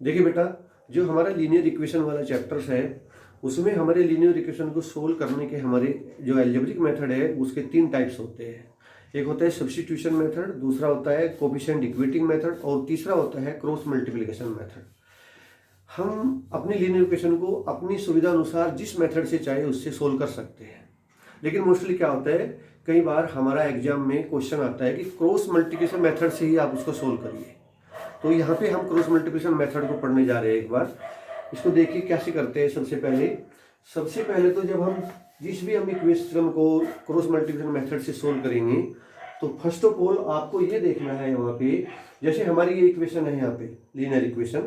देखिए बेटा, जो हमारा लीनियर इक्वेशन वाला चैप्टर्स है उसमें हमारे लीनियर इक्वेशन को सोल्व करने के हमारे जो अलजेब्रिक मेथड है उसके 3 टाइप्स होते हैं। एक होता है सब्स्टिट्यूशन मेथड, दूसरा होता है कोफिशिएंट इक्वेटिंग मेथड और तीसरा होता है क्रॉस मल्टीप्लिकेशन मेथड। हम अपनी लीनियर इक्वेशन को अपनी सुविधा अनुसार जिस मेथड से चाहे उससे सोल्व कर सकते हैं, लेकिन मोस्टली क्या होता है, कई बार हमारा एग्जाम में क्वेश्चन आता है कि क्रॉस मल्टीप्लिकेशन मेथड से ही आप उसको सोल्व करिए। तो यहाँ पे हम क्रॉस मल्टीप्लिकेशन मेथड को पढ़ने जा रहे हैं। एक बार इसको देखिए कैसे करते हैं। सबसे पहले तो जब हम जिस भी हम इक्वेशन को क्रॉस मल्टीप्लिकेशन मेथड से सोल्व करेंगे तो फर्स्ट ऑफ ऑल आपको ये देखना है यहाँ पे, जैसे हमारी ये इक्वेशन है यहाँ पे लीनियर इक्वेशन,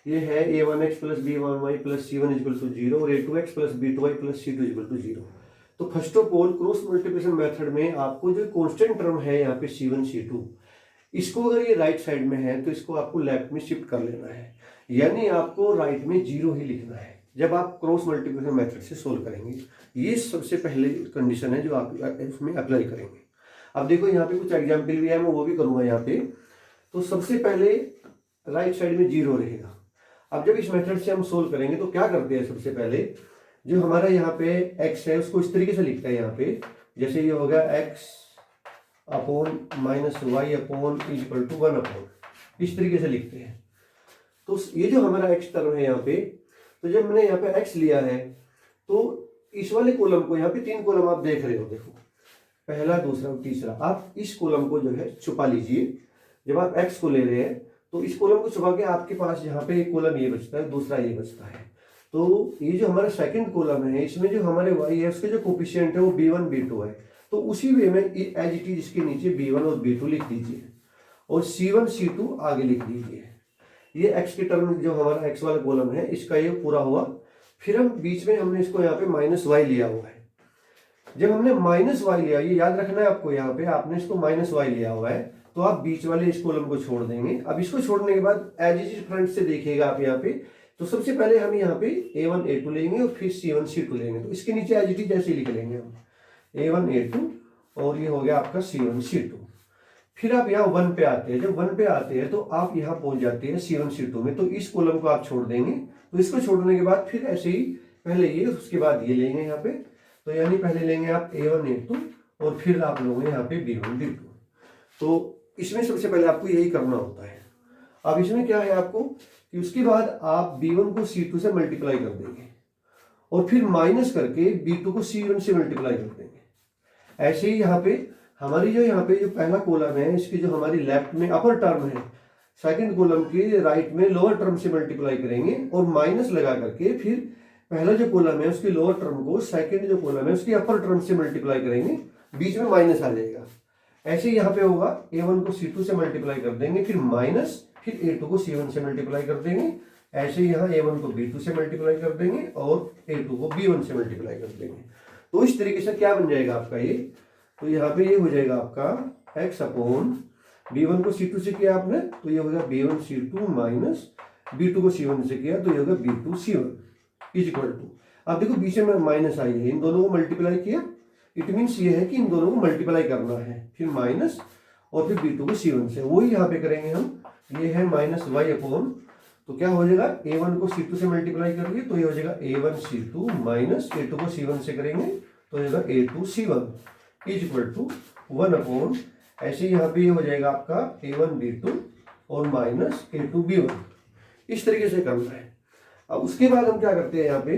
ये है a1x plus b1y plus c1 equal to 0 और a2x plus b2y plus c2 equal to 0। तो first of all cross multiplication method में आपको जो कांस्टेंट टर्म है यहाँ पे c1 c2, इसको अगर ये राइट साइड में है तो इसको आपको लेफ्ट में शिफ्ट कर लेना है, यानी आपको राइट में 0 ही लिखना है जब आप क्रॉस मल्टीप्लिकेशन मेथड से सोल्व करेंगे। ये सबसे पहले कंडीशन है जो आप इसमें अप्लाई करेंगे। अब देखो यहाँ पे कुछ एग्जाम्पल भी है, मैं वो भी करूंगा यहाँ पे। तो सबसे पहले राइट साइड में 0 रहेगा। अब जब इस मेथड से हम सोल्व करेंगे तो क्या करते हैं, सबसे पहले जो हमारा यहाँ पे x है उसको इस तरीके से लिखते हैं यहाँ पे, जैसे ये होगा x upon minus Y upon equal to 1 upon, इस तरीके से लिखते हैं। तो ये जो हमारा x टर्म है यहाँ पे, तो जब मैंने यहाँ पे x लिया है तो इस वाले कॉलम को, यहाँ पे 3 कॉलम आप देख रहे हो, देखो पहला दूसरा और तीसरा, आप इस कॉलम को जो है छुपा लीजिए। जब आप x को ले रहे हैं तो इस कॉलम को छुपा के आपके पास यहाँ पे एक कॉलम ये बचता है, दूसरा ये बचता है। तो ये जो हमारा सेकंड कॉलम है इसमें जो हमारे y है उसके जो कोफिशिएंट है वो b1 b2 है। तो उसी वे में एज इट इज इसके नीचे b1 और b2 लिख दीजिए और c1 c2 आगे लिख दीजिए। ये x के टर्म जो हमारा x वाला कॉलम है इसका ये पूरा हुआ। फिर हम बीच में हमने इसको यहाँ पे माइनस वाई लिया हुआ है। जब हमने माइनस वाई लिया, ये याद रखना है आपको, यहाँ पे आपने इसको माइनस वाई लिया हुआ है तो आप बीच वाले इस कॉलम को छोड़ देंगे। अब इसको छोड़ने के बाद एज इट इज फ्रंट से देखिएगा आप यहाँ पे, तो सबसे पहले हम यहाँ पे a1 a2 लेंगे और फिर c1 c2 लेंगे। तो इसके नीचे एज इट इज जैसे लिख लेंगे हम a1 a2 और ये हो गया आपका c1 c2। फिर आप यहाँ 1 पे आते हैं, जब 1 पे आते हैं तो आप यहाँ पहुंच जाते हैं c1 c2 में, तो इस कॉलम को आप छोड़ देंगे। तो इसको छोड़ने के बाद फिर ऐसे ही पहले ये उसके बाद ये लेंगे यहाँ पे, तो यानी पहले लेंगे आप a1 a2 और फिर आप लोगे यहाँ पे b1 b2। तो इसमें सबसे पहले आपको यही करना होता है। अब इसमें क्या है आपको कि उसके बाद आप b1 को c2 से मल्टीप्लाई कर देंगे और फिर माइनस करके b2 को c1 से मल्टीप्लाई कर देंगे। ऐसे ही यहाँ पे हमारी जो यहाँ पे जो पहला कॉलम है इसकी जो हमारी लेफ्ट में अपर टर्म है, सेकंड कॉलम की राइट में लोअर टर्म से मल्टीप्लाई करेंगे और माइनस लगा करके फिर पहला जो कॉलम है उसकी लोअर टर्म को सेकंड जो कॉलम है उसकी अपर टर्म से मल्टीप्लाई करेंगे, बीच में माइनस आ जाएगा। ऐसे यहाँ पे होगा a1 को c2 से मल्टीप्लाई कर देंगे, फिर माइनस, फिर a2 को c1 से मल्टीप्लाई कर देंगे। ऐसे यहाँ a1 को b2 से मल्टीप्लाई कर देंगे और a2 को b1 से मल्टीप्लाई कर देंगे। तो इस तरीके से क्या बन जाएगा आपका ये, तो यहाँ पे ये हो जाएगा आपका x अपॉन b1 को c2 से किया आपने तो ये होगा b1 c2 माइनस b2 को c1 से किया तो ये होगा b2 c1 is equal to, अब देखो बीच में माइनस आई है, इन दोनों को मल्टीप्लाई किया, इट मीन्स ये है कि इन दोनों को मल्टीप्लाई करना है, फिर माइनस और फिर b2 को c1 से, वही यहाँ पे करेंगे हम। ये है माइनस वाई अपॉन, तो क्या हो जाएगा a1 को c2 से मल्टीप्लाई करेंगे तो ये हो जाएगा a1 c2 माइनस a2 को c1 से करेंगे तो ये होगा a2 c1 is equal to 1 upon, ऐसे यहाँ पे ये हो जाएगा आपका a1 b2 और माइनस a2 b1। इस तरीके से करना है। अब उसके बाद हम क्या करते हैं, यहाँ पे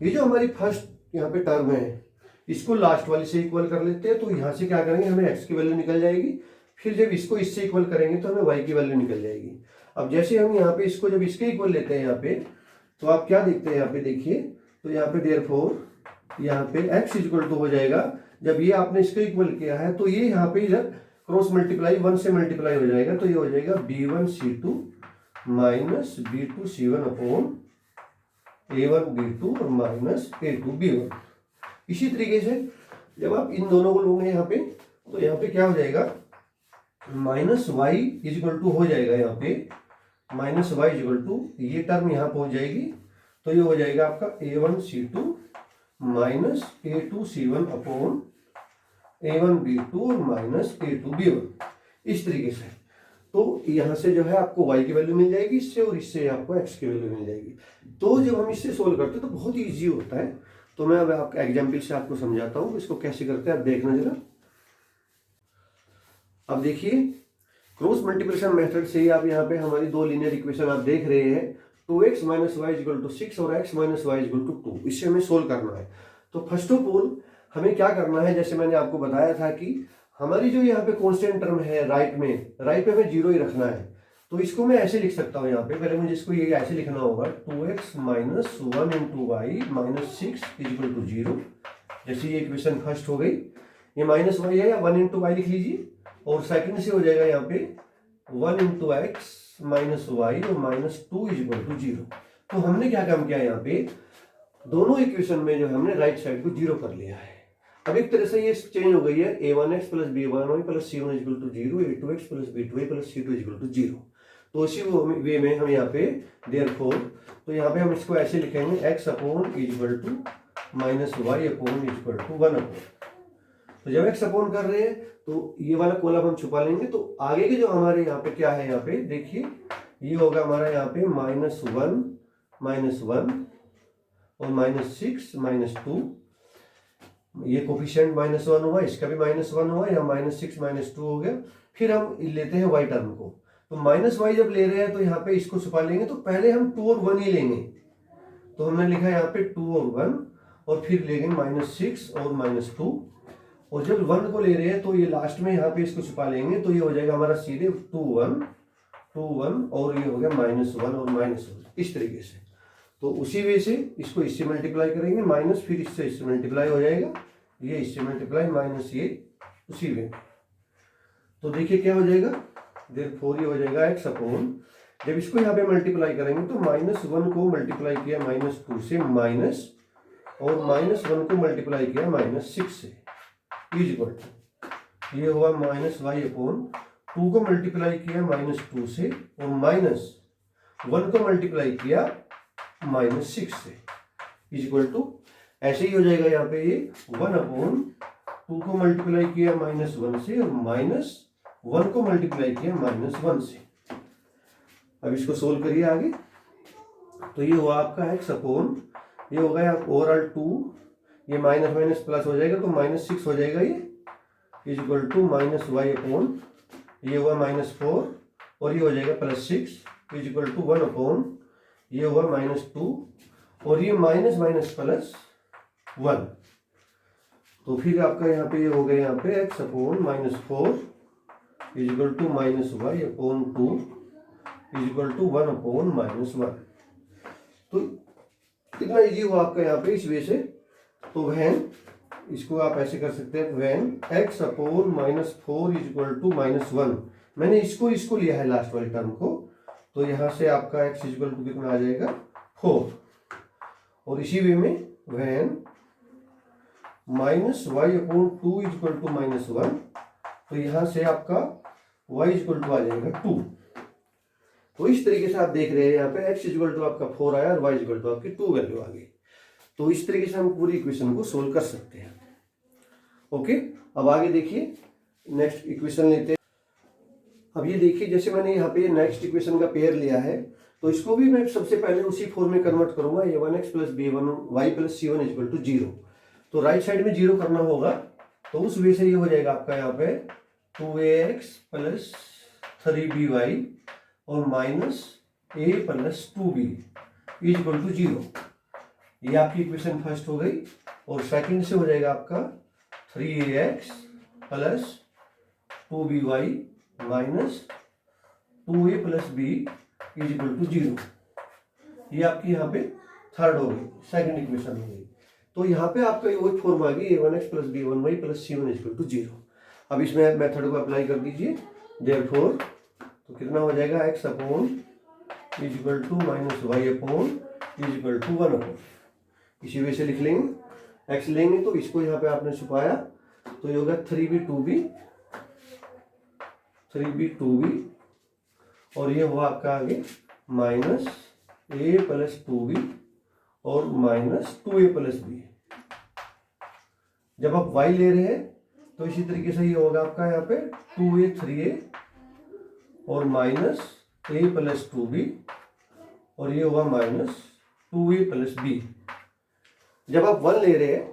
ये जो हमारी फर्स्ट यहाँ पे टर्म है इसको लास्ट वाले से इक्वल कर लेते हैं। तो यहाँ से क्या करेंगे, हमें x की वैल्यू निकल जाएगी, फिर जब इसको इससे इक्वल करेंगे तो हमें y की वैल्यू निकल जाएगी। अब जैसे हम यहाँ पे इसको जब इसके इक्वल लेते हैं यहाँ पे, तो आप क्या देखते हैं यहाँ पे, देखिए तो यहाँ पे देयरफॉर यहाँ पे x इक्वल टू हो जाएगा, जब ये आपने इसके इक्वल किया है तो ये यहाँ पे इधर क्रॉस मल्टीप्लाई 1 से मल्टीप्लाई हो जाएगा, तो ये हो जाएगा b1 c2 minus b2 c1 upon a1 b2 और माइनस a2 b1। इसी तरीके से जब आप इन दोनों को लोगे यहाँ पे, तो यहाँ पे क्या हो जाएगा minus Y is equal to हो जाएगा, यहाँ पे minus Y is equal to ये टर्म यहाँ पहुंच जाएगी, तो ये हो जाएगा आपका a1 c2 minus a2 c1 upon a1 b2 और माइनस a2 b1। इस तरीके से तो यहाँ से जो है आपको y की वैल्यू मिल जाएगी इससे, और इससे आपको x की वैल्यू मिल जाएगी। तो जब हम इससे सोल्व करते हैं तो बहुत ईजी होता है। तो मैं अब आपका एग्जाम्पल से आपको समझाता हूँ इसको कैसे करते हैं, आप देखना जरा। अब देखिए क्रॉस मल्टीप्लिकेशन मेथड से ही आप यहाँ पे हमारी दो लीनियर इक्वेशन आप देख रहे हैं, 2x minus Y equal to 6 और x minus Y equal to 2, इससे हमें सोल्व करना है। तो फर्स्ट ऑफ ऑल हमें क्या करना है, जैसे मैंने आपको बताया था कि हमारी जो यहाँ पे कांस्टेंट टर्म है राइट पे हमें जीरो ही रखना है। तो इसको मैं ऐसे लिख सकता हूँ, यहाँ पे पहले मुझे इसको ये ऐसे लिखना होगा 2x minus 1 into Y minus 6 equal to 0। जैसे ये इक्वेशन फर्स्ट हो गई, ये माइनस वाई है या 1 इंटू वाई लिख लीजिए, और सेकंड से हो जाएगा यहाँ पे 1 इंटू एक्स माइनस वाई और माइनस 2 इक्वल टू 0। तो हमने क्या काम किया, यहाँ पे दोनों इक्वेशन में जो हमने राइट साइड को 0 कर लिया है। अब एक तरह से ये चेंज हो गई है, a1x plus b1y plus c1 equal to 0, a2x plus b2y plus c2 equal to 0। तो इसी वे में हम यहाँ पे देयरफॉर, तो यहाँ पे हम इसको ऐसे लिखेंगे x upon equal to minus Y upon equal to 1 upon. तो जब x अपॉन कर रहे हैं तो ये वाला कॉलम हम छुपा लेंगे। तो आगे के जो हमारे यहाँ पे क्या है, यहाँ पे देखिए ये होगा हमारा यहाँ पे -1 और -6 -2, ये कोफिशिएंट -1 हुआ, इसका भी -1 हुआ, या -6 -2 हो गया। फिर हम लेते हैं y टर्म को, तो -y जब ले रहे हैं तो यहाँ पे इसको छुपा लेंगे। तो पहले हम 2 और 1 ही लेंगे, तो हमने लिखा यहाँ पे 2 और 1, और फिर लेंगे -6 और -2, और जब 1 को ले रहे हैं तो ये लास्ट में यहाँ पे इसको छुपा लेंगे। तो ये हो जाएगा हमारा सीधे 2 1 और ये हो गया -1 और -1 इस तरीके से। तो उसी वे से इसको इससे मल्टीप्लाई करेंगे, माइनस फिर इससे मल्टीप्लाई हो जाएगा, ये इससे मल्टीप्लाई माइनस ये उसी वे। तो देखिए क्या हो जाएगा, देयरफॉर ये हो जाएगा x अपॉन, जब इसको यहाँ पे मल्टीप्लाई करेंगे तो -1 को मल्टीप्लाई किया -2 से माइनस, और -1 को मल्टीप्लाई किया -6 से इज इक्वल टू, ये हुआ -y अपॉन 2 को मल्टीप्लाई किया -2 से, और -1 को मल्टीप्लाई किया -6 से इज इक्वल टू, ऐसे ही हो जाएगा यहाँ पे ये 1 अपॉन 2 को मल्टीप्लाई किया -1 से, और -1 को मल्टीप्लाई किया -1 से। अब इसको सोल्व करिए आगे, तो ये हुआ आपका x अपॉन, ये हो गया ओवरऑल 2, ये माइनस माइनस प्लस हो जाएगा तो -6 हो जाएगा, ये is equal to -y upon, ये हुआ -4 और ये हो जाएगा +6 इज इक्वल टू 1 अपॉन, ये हुआ -2 और ये माइनस माइनस प्लस 1। तो फिर आपका यहाँ पे ये हो गया यहाँ पे x upon -4 is equal to -y upon 2 is equal to 1 upon -1। तो इतना इजी हुआ आपका यहाँ पे इस वे से। तो वैन इसको आप ऐसे कर सकते हैं, when x upon -4 is equal to -1, मैंने इसको लिया है लास्ट वाले टर्म को, तो यहाँ से आपका x इज इक्वल टू कितना आ जाएगा 4। और इसी वे में when -y upon 2 is equal to -1, तो यहाँ से आपका y इज इक्वल टू आ जाएगा 2। तो इस तरीके से आप देख रहे हैं यहाँ पे x इज इक्वल टू आपका 4 आया और y इज इक्वल टू आपकी 2 वैल्यू आ गई। तो इस तरीके से हम पूरी इक्वेशन को सोल्व कर सकते हैं। ओके, अब आगे देखिए नेक्स्ट इक्वेशन लेते हैं। अब ये देखिए जैसे मैंने यहाँ पे नेक्स्ट इक्वेशन का पेयर लिया है, तो इसको भी मैं सबसे पहले उसी फॉर्म में कन्वर्ट करूंगा, a1x plus b1y plus c1 equal to 0। तो राइट साइड में 0 करना होगा, तो उस वे से ये हो जाएगा आपका यहाँ पे 2ax प्लस 3by और minus a plus 2b is equal to 0। ये आपकी इक्वेशन फर्स्ट हो गई, और सेकंड से हो जाएगा आपका 3ax plus 2by minus 2a plus b is equal to 0। ये आपकी यहाँ पे थर्ड हो गई, सेकंड इक्वेशन हो गई। तो यहाँ पे आपका वही फॉर्म आ गई a1x plus b1y plus c1 is equal to 0। अब इसमें मेथड को अप्लाई कर दीजिए, देयरफॉर तो कितना हो जाएगा x upon is equal to minus y upon is equal to 1 upon, इसी वजह से लिख लेंगे। x लेंगे तो इसको यहाँ पे आपने छुपाया, तो ये होगा 3b 2b और ये हुआ आपका आगे माइनस a प्लस 2b और माइनस 2a प्लस b। जब आप y ले रहे हैं तो इसी तरीके से ये होगा आपका यहाँ पे 2a 3a और माइनस ए प्लस 2b और ये होगा माइनस 2a प्लस b। जब आप 1 ले रहे हैं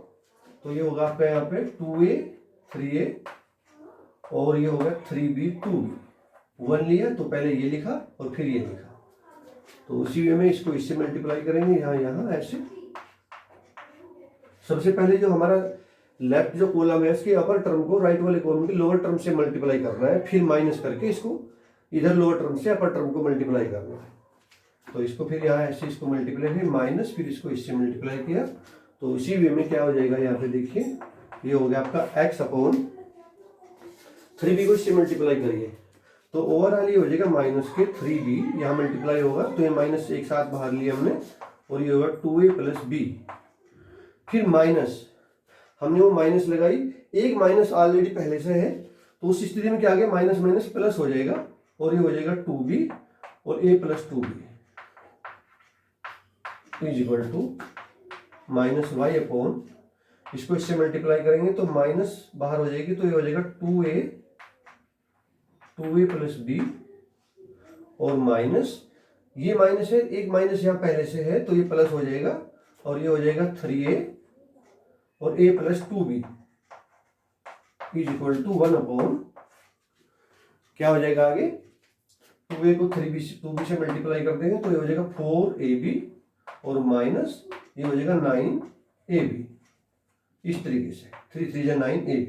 तो ये होगा आपका यहाँ पे 2a 3a और ये होगा 3b 2b। 1 लिया तो पहले ये लिखा और फिर ये लिखा, तो उसी वे में इसको इससे मल्टीप्लाई करेंगे यहाँ ऐसे। सबसे पहले जो हमारा लेफ्ट जो कॉलम है इसके अपर टर्म को राइट वाले कॉलम की लोअर टर्म से मल्टीप्लाई करना है, फिर माइनस करके इसको इधर लोअर टर्म से अपर टर्म को मल्टीप्लाई करना है। तो इसको फिर यहाँ ऐसे इसको मल्टीप्लाई किया माइनस, फिर इसको इससे मल्टीप्लाई किया, तो उसी वे में क्या हो जाएगा यहाँ पे देखिए, ये हो गया आपका x अपॉन 3b को इससे मल्टीप्लाई करिए तो ओवरऑल ये हो जाएगा माइनस के 3b, यहाँ मल्टीप्लाई होगा तो ये माइनस एक साथ बाहर लिया हमने और ये होगा 2a प्लस b। फिर माइनस हमने वो माइनस लगाई, एक माइनस ऑलरेडी पहले से है तो उस स्थिति में क्या आ गया माइनस माइनस प्लस हो जाएगा और ये हो जाएगा 2b और a plus 2b is equal to minus Y upon, इसको इससे मल्टीप्लाई करेंगे तो माइनस बाहर हो जाएगी तो ये हो जाएगा 2a प्लस b और माइनस ये माइनस है, एक माइनस यहाँ पहले से है तो ये प्लस हो जाएगा और ये हो जाएगा 3a और a plus 2b is equal to 1 upon क्या हो जाएगा आगे 2a को 2b से मल्टीप्लाई कर देंगे तो ये हो जाएगा 4ab और माइनस ये हो जाएगा 9ab। इस तरीके से 3 3 9ab।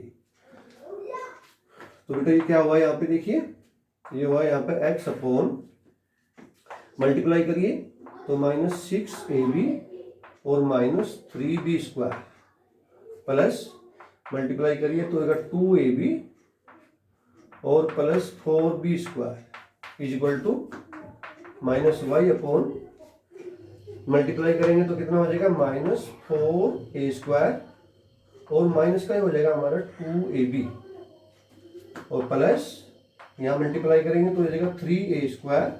तो बेटा ये क्या हुआ यहाँ पे देखिए, ये हुआ यहाँ पे x अपॉन मल्टीप्लाई करिए तो माइनस 6ab और minus 3b square plus multiply करिए तो होगा 2ab और plus 4b square is equal to minus Y upon multiply करेंगे तो कितना हो जाएगा माइनस 4a स्क्वायर और माइनस का हो जाएगा हमारा 2ab और प्लस यहाँ मल्टीप्लाई करेंगे तो हो जाएगा 3a स्क्वायर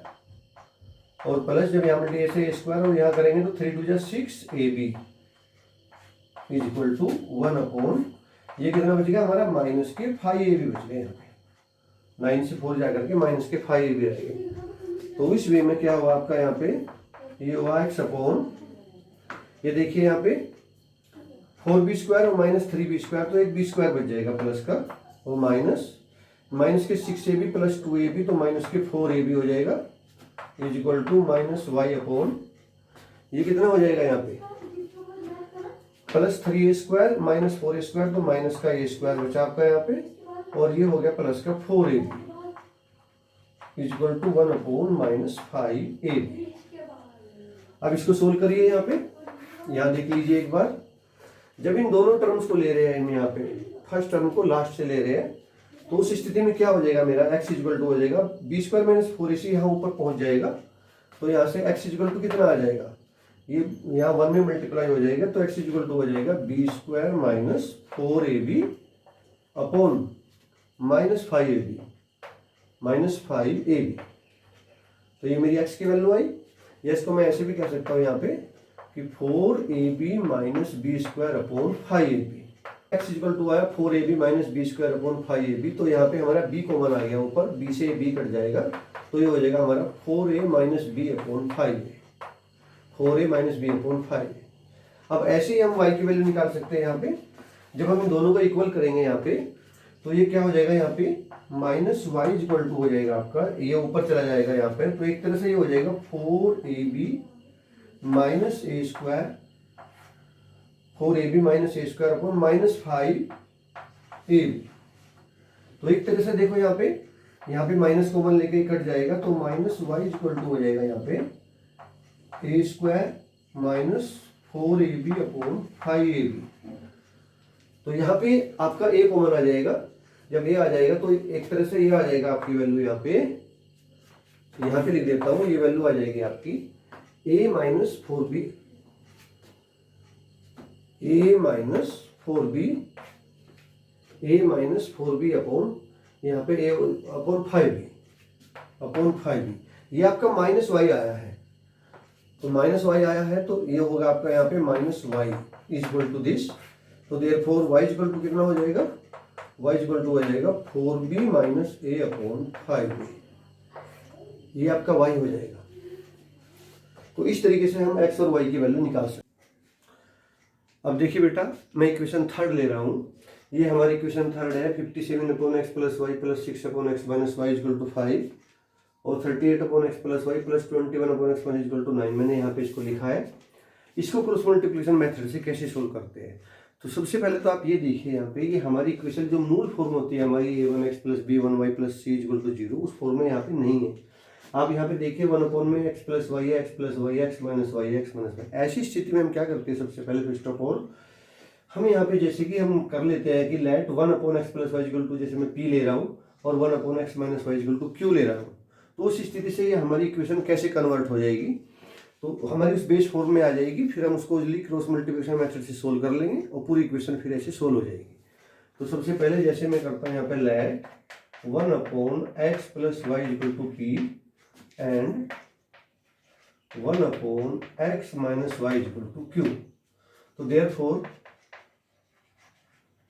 और प्लस जब यहाँ मल्टीप्लाई से a स्क्वायर और यहाँ करेंगे तो 3 2 6ab is equal to 1 upon ये कितना बचेगा हमारा माइनस के 5ab बच गए यहाँ पे 9 से 4 जाकर के माइनस के 5ab आएंगे। तो इस वे में क्या हुआ आपका यहाँ पे ये हुआ x अपॉन ये देखिए यहाँ पे 4b स्क्वायर और माइनस 3b स्क्वायर तो एक b स्क्वायर बच जाएगा प्लस का और माइनस के 6ab प्लस 2ab तो माइनस के 4ab हो जाएगा is equal to minus Y upon ये कितना हो जाएगा यहाँ पे plus 3a square minus 4a square तो माइनस का a स्क्वायर बचा आपका यहाँ पे और ये हो गया प्लस का 4ab is equal to 1 upon minus 5ab। अब इसको सोल्व करिए यहाँ पे, यहाँ देख लीजिए एक बार, जब इन दोनों टर्म्स को ले रहे हैं हम यहाँ पे फर्स्ट टर्म को लास्ट से ले रहे हैं तो उस स्थिति में क्या हो जाएगा मेरा x इक्वल टू हो जाएगा b स्क्वायर माइनस 4ac यहाँ ऊपर पहुंच जाएगा तो यहाँ से x इक्वल टू कितना आ जाएगा ये यहाँ 1 में मल्टीप्लाई हो जाएगा तो x इक्वल टू हो जाएगा b square minus 4ab upon minus 5ab तो ये मेरी x की वैल्यू आई। या इसको मैं ऐसे भी कह सकता हूँ यहाँ पे कि 4ab minus b square upon 5ab x equal to आया 4ab minus b square upon 5ab तो यहाँ पे हमारा b कॉमन आ गया ऊपर, b से b कट जाएगा तो ये हो जाएगा हमारा 4a minus b upon 5a 4a minus b upon 5a। अब ऐसे ही हम y की वैल्यू निकाल सकते हैं यहाँ पे, जब हम इन दोनों को इक्वल करेंगे यहाँ पे तो ये क्या हो जाएगा यहाँ पे माइनस वाई इक्वल टू हो जाएगा आपका, ये ऊपर चला जाएगा यहाँ पे तो एक तरह से ये हो जाएगा 4ab minus a square 4ab minus a square upon minus 5ab। तो एक तरह से देखो यहाँ पे माइनस कॉमन लेके कट जाएगा तो माइनस वाई इक्वल टू हो जाएगा यहाँ पे a square minus 4ab upon 5ab। तो यहाँ पे आपका a कॉमन आ जाएगा, जब ये आ जाएगा तो एक तरह से ये आ जाएगा आपकी वैल्यू यहाँ पे लिख देता हूँ, ये वैल्यू आ जाएगी आपकी a माइनस 4b अपॉन यहाँ पे a अपॉन 5b ये आपका माइनस वाई आया है तो माइनस वाई आया है तो ये होगा आपका यहाँ पे minus Y is equal to this. तो देयरफॉर वाई इक्वल टू कितना हो जाएगा, वाई इक्वल टू हो जाएगा 4b minus a upon 5b ये आपका y हो जाएगा। तो इस तरीके से हम x और y की वैल्यू निकाल सकते हैं। अब देखिए बेटा, मैं इक्वेशन थर्ड ले रहा हूँ। ये हमारी इक्वेशन थर्ड है 57/x + y + 6/x - y = 5 और 38/x + y + 21/x - y = 9। मैंने यहाँ पे इसको लिखा है। इसको क्रॉस मल्टीप्लिकेशन मेथड से कैसे सोल्व करते हैं? तो सबसे पहले तो आप ये देखिए यहाँ पे, ये हमारी इक्वेशन जो मूल फॉर्म होती है हमारी a1x + b1y + c = 0, उस फॉर्म में यहाँ पे नहीं है। आप यहाँ पे देखिए 1 में x + y x + yx - yx - y। ऐसी स्थिति में हम क्या करते हैं? सबसे पहले फर्स्ट ऑफ ऑल हम यहाँ पे जैसे कि हम कर लेते हैं कि लेट 1/x + y = जैसे मैं p ले रहा हूँ और 1/x - y = q ले रहा हूँ। तो उस स्थिति से ये हमारी इक्वेशन कैसे कन्वर्ट हो जाएगी? तो हमारी उस बेस फॉर्म में आ जाएगी। फिर हम उसको इजीली क्रॉस मल्टीप्लिकेशन मेथड से सोल्व कर लेंगे और पूरी इक्वेशन फिर ऐसे सोल्व हो जाएगी। तो सबसे पहले जैसे मैं करता हूँ यहाँ पे let 1/x + y = p and 1/x - y = q। तो देयरफॉर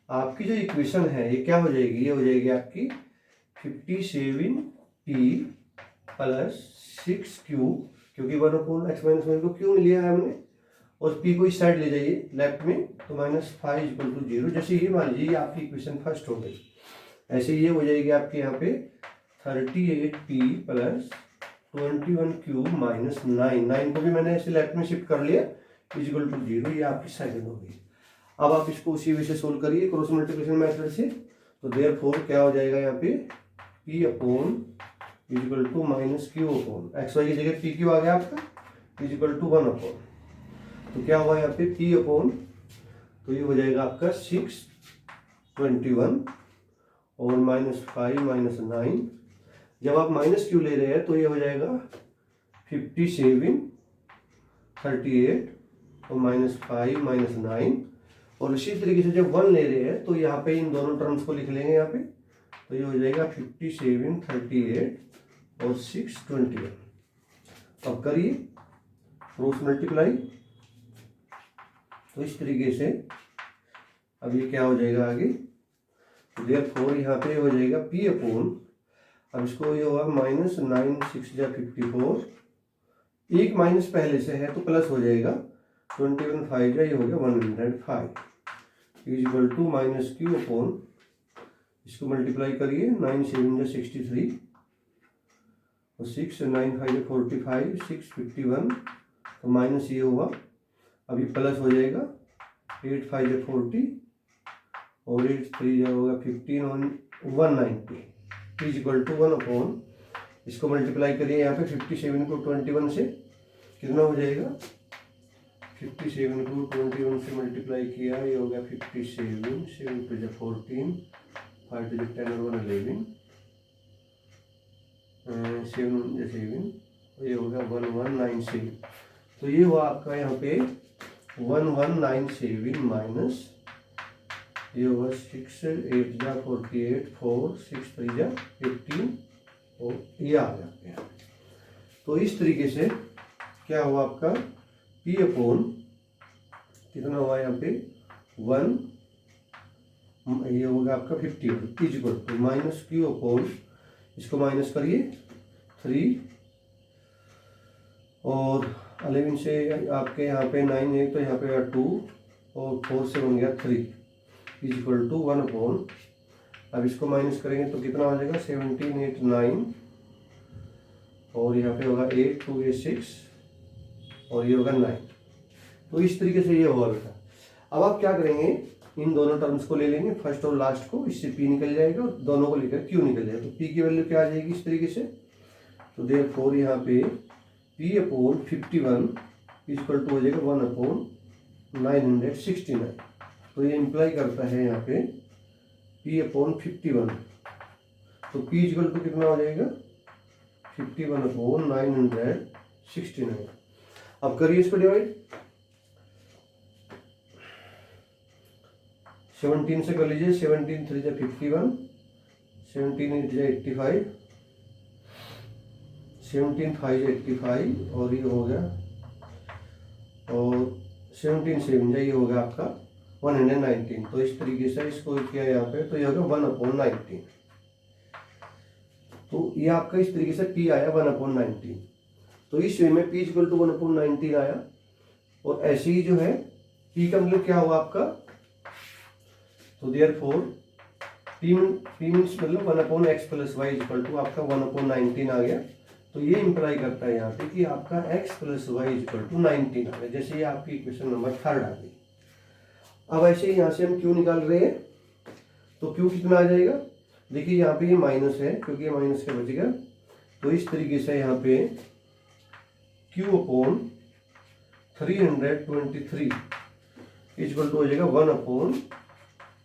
आपकी जो इक्वेशन है ये क्या हो जाएगी? ये हो जाएगी आपकी 57p + 6q, क्योंकि 1/x - y को क्यों लिया है हमने, और p को इस साइड ले जाइए लेफ्ट में, तो -5 = 0। जैसे ये मान लीजिए आपकी इक्वेशन फर्स्ट हो गई, ऐसे ये हो जाएगी आपके यहाँ पे 38p + 21q - 9 को भी मैंने ऐसे लेफ्ट में शिफ्ट कर लिया = 0। ये आपकी सेकंड हो गई। अब आप इसको उसी वे से सोल्व करिए क्रॉस मल्टीप्लिकेशन मेथड से। तो देयरफॉर क्या हो जाएगा यहाँ पे p = -q x y की जगह p q आ गया आपका = 1/। तो क्या हुआ यहाँ पे p तो ये हो जाएगा आपका 621 और -5 - 9। जब आप -q ले रहे हैं तो ये हो जाएगा 57 38 और -5 - 9। और इसी तरीके से जब 1 ले रहे हैं तो यहाँ पे इन दोनों टर्म्स को लिख लेंगे यहाँ पे। तो ये हो जाएगा 57 38 और 621। अब करिए क्रॉस मल्टीप्लाई। तो इस तरीके से अब ये क्या हो जाएगा आगे? देयरफॉर यहाँ पे हो जाएगा p अब इसको ये होगा -9 6 × 54, एक माइनस पहले से है तो प्लस हो जाएगा 21 5 ये हो गया 105 = -q। इसको मल्टीप्लाई करिए 9 7 × 63 और 6 9 5 45 6 51, तो माइनस ये होगा, अभी प्लस हो जाएगा 8 5 40 और 8 3 होगा 15 और 190 = 1/। इसको मल्टीप्लाई करिए यहाँ पे 57 को 21 से, कितना हो जाएगा? 57 को 21 से मल्टीप्लाई किया, ये हो गया 57 7 2 × 14 5 2 × 10 और 1 11 7 7, ये हो गया 1197। तो ये हुआ आपका यहाँ पे 1197 माइनस ये होगा 6 8 × 48 4 6 3 × 18 और ये आ गया। तो इस तरीके से क्या हुआ आपका p कितना हुआ यहाँ पे 1, ये होगा आपका 51 -q। इसको माइनस करिए 3 और 11 से आपके यहाँ पे 9 है तो यहाँ पे 2 और 4 से बन गया 3 = 1/। अब इसको माइनस करेंगे तो कितना हो जाएगा 17 8 9 और यहाँ पे होगा 8 2 ये 6 और ये होगा 9। तो इस तरीके से ये होगा बेटा। अब आप क्या करेंगे, इन दोनों टर्म्स को ले लेंगे फर्स्ट और लास्ट को, इससे p निकल जाएगा और दोनों को लेकर q निकल जाएगा। तो p की वैल्यू क्या आ जाएगी इस तरीके से? तो देयरफॉर यहाँ पे p/51 = हो जाएगा 1/969। तो ये इंप्लाई करता है यहाँ पे p/51, तो p = कितना हो जाएगा 51/969। अब करिए इसको डिवाइड 17 से कर लीजिए, 17 3 × 51 17 8 × 85 17 5 × 85 और ये हो गया, और 17 7 ये हो गया आपका 119। तो इस तरीके से इसको किया यहाँ पे, तो ये हो गया 1/19। तो ये आपका इस तरीके से p आया 1/19। तो इस वे में p इक्वल टू 1/19 आया। और ऐसे ही जो है p का मतलब क्या हुआ आपका, तो देयरफॉर p मीन्स मतलब 1/x plus Y equal to आपका 1/19 आ गया। तो ये इंप्लाई करता है यहाँ पे कि आपका x plus Y equal to 19 आ गया। जैसे ये आपकी इक्वेशन नंबर 3 आ गई। अब ऐसे यहाँ से हम q निकाल रहे हैं, तो q कितना आ जाएगा, देखिए यहाँ पे ये माइनस है क्योंकि ये माइनस का बचेगा। तो इस तरीके से यहाँ पे q/323 इक्वल टू हो जाएगा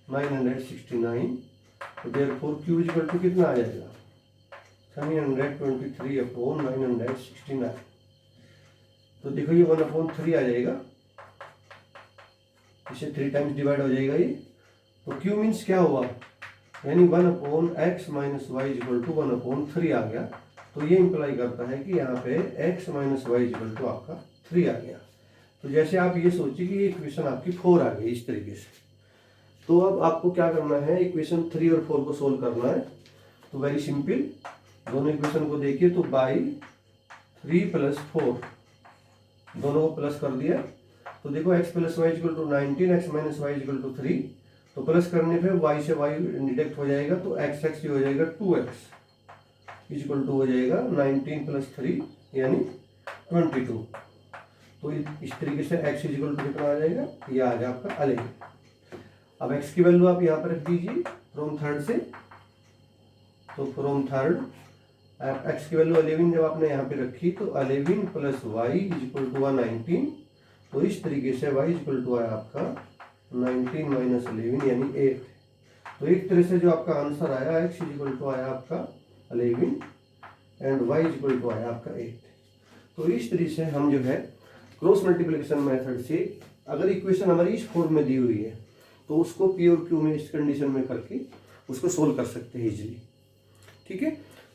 1/969। तो देयरफॉर q इक्वल टू कितना आ जाएगा 323/969। तो देखो ये 1/3 आ जाएगा, इसे 3 टाइम्स डिवाइड हो जाएगा ये। तो q मीन्स क्या हुआ, यानी 1/x minus Y equal to 1/3 आ गया। तो ये इंप्लाई करता है कि यहाँ पे x minus Y equal to आपका 3 आ गया। तो जैसे आप ये सोचिए कि ये इक्वेशन आपकी 4 आ गई इस तरीके से। तो अब आपको क्या करना है, इक्वेशन 3 और 4 को सोल्व करना है। तो वेरी सिंपल, दोनों इक्वेशन को देखिए। तो बाई 3 + 4 दोनों को प्लस कर दिया। तो देखो x plus Y equal to 19, x minus Y equal to 3। तो प्लस करने पे y से y डिडक्ट हो जाएगा, तो x हो जाएगा 2x इक्वल टू हो जाएगा 19 + 3 यानी 22। तो इस तरीके से x इक्वल टू कितना आ जाएगा, ये आ जाएगा आपका 11। अब x की वैल्यू आप यहाँ पर रख दीजिए फ्रॉम थर्ड से। तो फ्रॉम थर्ड x की वैल्यू 11 जब आपने यहाँ पे रखी, तो 11 + y इक्वल टू 19। तो इस तरीके से y इक्वल टू आया आपका 19 - 11 यानी 8। तो एक तरह से जो आपका आंसर आया x इक्वल टू आया आपका 11 एंड y इक्वल टू आया आपका 8। तो इस तरीके से हम जो है क्रॉस मल्टीप्लिकेशन मेथड से अगर इक्वेशन हमारी इस फॉर्म में दी हुई है तो उसको p और q में इस कंडीशन में करके उसको सोल्व कर सकते हैं इजीली। ठीक है,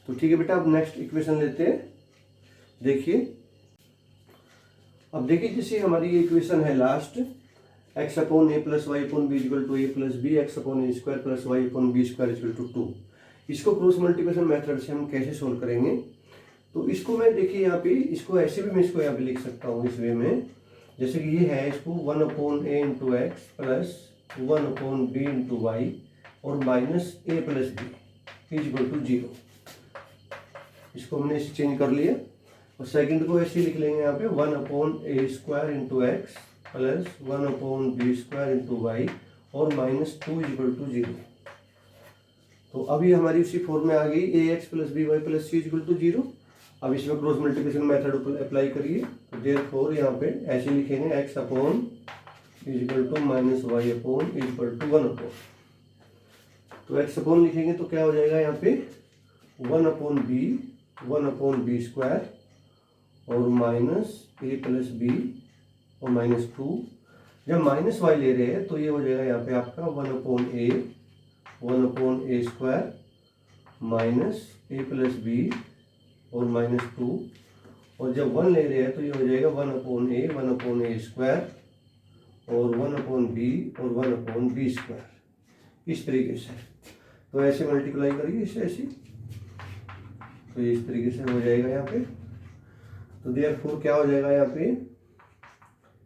तो ठीक है बेटा, अब नेक्स्ट इक्वेशन लेते हैं। देखिए, अब देखिए जैसे हमारी ये इक्वेशन है last x/a + y/b = a + b, x/a² + y/b² = 2। इसको क्रॉस मल्टीप्लिकेशन मेथड से हम कैसे सोल्व करेंगे, तो इसको मैं देखिए यहाँ पे इसको ऐसे भी मैं इसको यहाँ पे लिख सकता हूँ इस वे में। जैसे कि ये है, इसको 1/a × x plus 1/b × y और माइनस a + b = 0। इसको हमने ऐसे चेंज कर लिया। और सेकंड को ऐसे लिख लेंगे यहाँ पे 1/a² × x plus 1/b² × y और -2 = 0। तो अभी हमारी उसी फॉर्म में आ गई ax + by + c = 0। अब इसमें क्रॉस मल्टीप्लिकेशन मेथड अप्लाई करिए। तो देयरफॉर यहाँ पे ऐसे लिखेंगे x/(-y) = 1/। तो x/ लिखेंगे तो क्या हो जाएगा यहाँ पे 1/b 1/b² और -a + b और -2। जब -y ले रहे हैं तो ये हो जाएगा यहाँ पे आपका 1/a 1/a² minus a + b और -2। और जब 1 ले रहे हैं तो ये हो जाएगा 1/a 1/a² और 1/b और 1/b²। इस तरीके से तो ऐसे मल्टीप्लाई करिए इसे ऐसे, तो इस तरीके से हो जाएगा यहाँ पे। तो देयरफॉर क्या हो जाएगा यहाँ पे,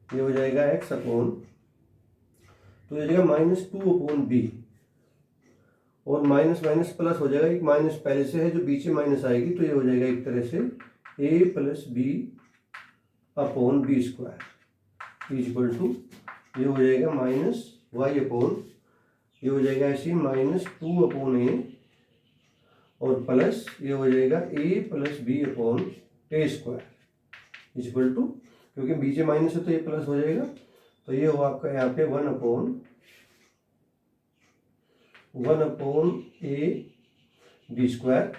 ये हो जाएगा x/, तो ये हो जाएगा -2/b और माइनस माइनस प्लस हो जाएगा। एक माइनस पहले से है जो बीच में माइनस आएगी, तो ये हो जाएगा एक तरह से a + b/b² = ये हो जाएगा -y/, ये हो जाएगा ऐसे -2/a और प्लस ये हो जाएगा a + b/a² = क्योंकि बीच में माइनस है तो ये प्लस हो जाएगा। तो ये हो आपका यहाँ पे 1/1/a b²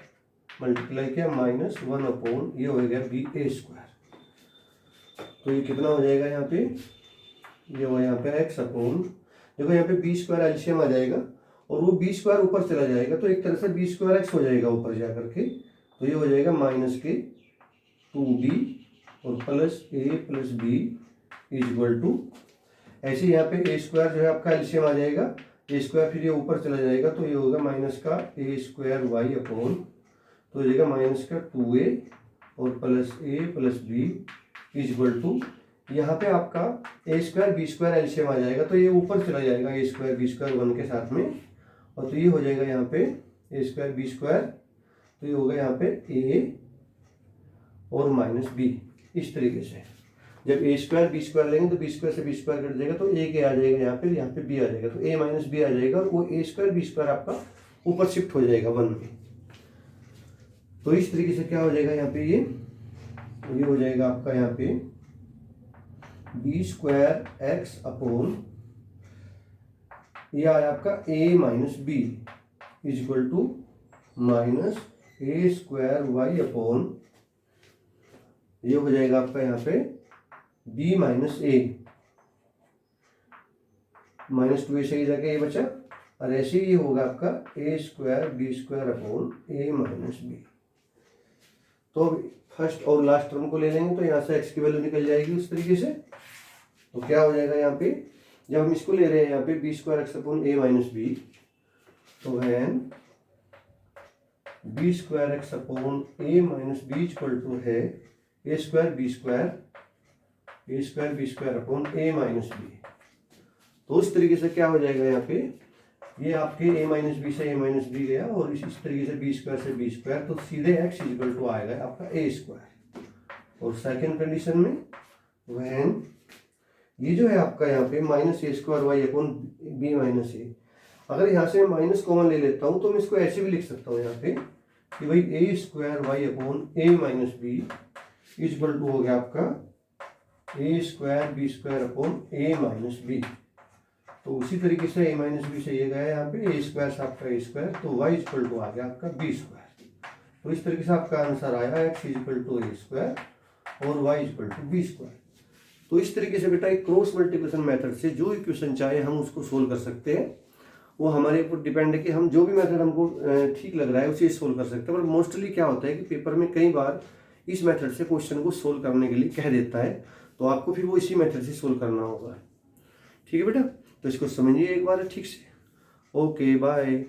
मल्टीप्लाई किया -1/, ये हो गया b/a²। तो ये कितना हो जाएगा यहाँ पे, ये हो यहाँ पे x/, देखो यहाँ पे b² एलसीएम आ जाएगा और वो b² ऊपर चला जाएगा, तो एक तरह से b² x हो जाएगा ऊपर जा करके। तो ये हो जाएगा -2b और प्लस a + b = ऐसे यहाँ पे a² जो है आपका एलसीएम आ जाएगा, a² फिर ये ऊपर चला जाएगा, तो ये होगा -a² y/। तो हो जाएगा माइनस का 2a और plus a plus b is equal to, यहाँ पे आपका a square B square LCM आ जाएगा, तो ये ऊपर चला जाएगा a स्क्वायर बी स्क्वायर 1 के साथ में, और तो ये हो जाएगा यहाँ पे a स्क्वायर बी स्क्वायर, तो ये होगा यहाँ पे a और माइनस b। इस तरीके से जब a स्क्वायर बी स्क्वायर लेंगे तो बी स्क्वायर से बी स्क्वायर कट जाएगा, तो a के आ जाएगा यहाँ पे b आ जाएगा, तो a माइनस b आ जाएगा, और वो a स्क्वायर बी स्क्वायर आपका ऊपर शिफ्ट हो जाएगा 1 में। तो इस तरीके से क्या हो जाएगा यहाँ पे, ये हो जाएगा आपका यहाँ पे बी स्क्वायर एक्स अपॉन, ये आया आपका a minus B is equal to minus A square Y upon, ये हो जाएगा आपका यहाँ पे b माइनस ए, माइनस 2a से जाके ये बचा, और ऐसे ही होगा आपका a square B square upon a minus B. तो फर्स्ट और लास्ट टर्म को ले लेंगे तो यहाँ से x की वैल्यू निकल जाएगी उस तरीके से। तो क्या हो जाएगा यहाँ पे, जब हम इसको ले रहे हैं यहाँ पे B square X upon a minus B, तो when B square X upon a minus B equal to है a square B square upon a minus B. तो उस तरीके से क्या हो जाएगा यहाँ पे, ये आपके a माइनस बी से a माइनस बी गया, और इस तरीके से बी स्क्वायर से बी स्क्वायर, तो सीधे x इक्वल टू आएगा आपका a स्क्वायर। और सेकेंड कंडीशन में वैन ये जो है आपका यहाँ पे minus A square Y upon B minus A, अगर यहाँ से मैं माइनस कॉमन ले लेता हूँ तो मैं इसको ऐसे भी लिख सकता हूँ यहाँ पे कि भाई A square Y upon A minus B equal to हो गया आपका A square B square upon A minus B. तो उसी तरीके से a माइनस बी से ये गया यहाँ पे a स्क्वायर से आपका a स्क्वायर, तो y इक्वल टू आ गया आपका b स्क्वायर। तो इस तरीके से आपका आंसर आया x equal to a square और y equal to b square. तो इस तरीके से बेटा एक क्रॉस मल्टीप्लिकेशन मेथड से जो इक्वेशन चाहे हम उसको सोल्व कर सकते हैं। वो हमारे ऊपर डिपेंड है कि हम जो भी मेथड हमको ठीक लग रहा है उसे सोल्व कर सकते हैं। पर मोस्टली क्या होता है कि पेपर में कई बार इस मेथड से क्वेश्चन को सोल्व करने के लिए कह देता है, तो आपको फिर वो इसी मेथड से सोल्व करना होगा। ठीक है बेटा, तो इसको समझिए एक बार ठीक से। Okay bye.